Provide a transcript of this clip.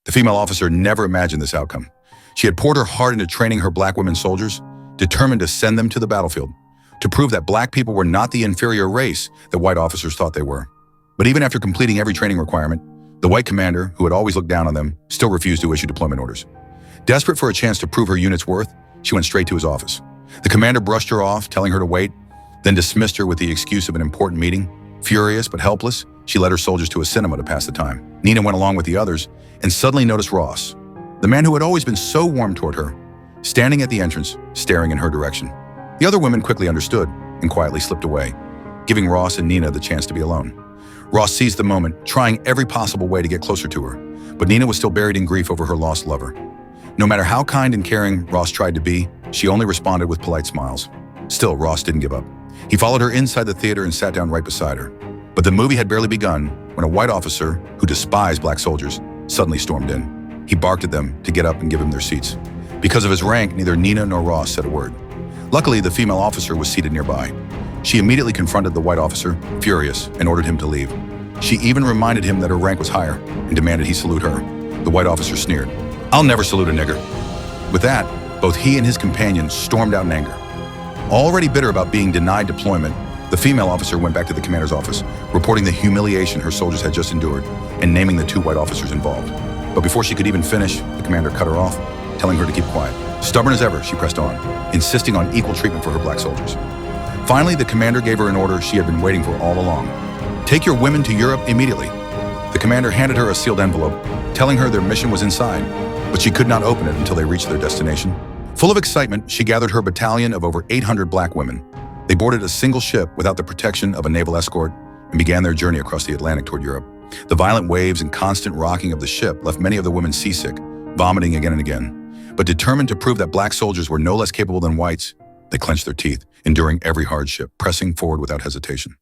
The female officer never imagined this outcome. She had poured her heart into training her black women soldiers, determined to send them to the battlefield, to prove that black people were not the inferior race that white officers thought they were. But even after completing every training requirement, the white commander, who had always looked down on them, still refused to issue deployment orders. Desperate for a chance to prove her unit's worth, she went straight to his office. The commander brushed her off, telling her to wait, then dismissed her with the excuse of an important meeting. Furious but helpless, she led her soldiers to a cinema to pass the time. Nina went along with the others and suddenly noticed Ross, the man who had always been so warm toward her, standing at the entrance, staring in her direction. The other women quickly understood and quietly slipped away, giving Ross and Nina the chance to be alone. Ross seized the moment, trying every possible way to get closer to her, but Nina was still buried in grief over her lost lover. No matter how kind and caring Ross tried to be, she only responded with polite smiles. Still, Ross didn't give up. He followed her inside the theater and sat down right beside her. But the movie had barely begun when a white officer, who despised black soldiers, suddenly stormed in. He barked at them to get up and give them their seats. Because of his rank, neither Nina nor Ross said a word. Luckily, the female officer was seated nearby. She immediately confronted the white officer, furious, and ordered him to leave. She even reminded him that her rank was higher and demanded he salute her. The white officer sneered, "I'll never salute a nigger." With that, both he and his companion stormed out in anger. Already bitter about being denied deployment, the female officer went back to the commander's office, reporting the humiliation her soldiers had just endured and naming the two white officers involved. But before she could even finish, the commander cut her off, telling her to keep quiet. Stubborn as ever, she pressed on, insisting on equal treatment for her black soldiers. Finally, the commander gave her an order she had been waiting for all along. "Take your women to Europe immediately." The commander handed her a sealed envelope, telling her their mission was inside, but she could not open it until they reached their destination. Full of excitement, she gathered her battalion of over 800 black women. They boarded a single ship without the protection of a naval escort and began their journey across the Atlantic toward Europe. The violent waves and constant rocking of the ship left many of the women seasick, vomiting again and again. But determined to prove that black soldiers were no less capable than whites, they clenched their teeth, enduring every hardship, pressing forward without hesitation.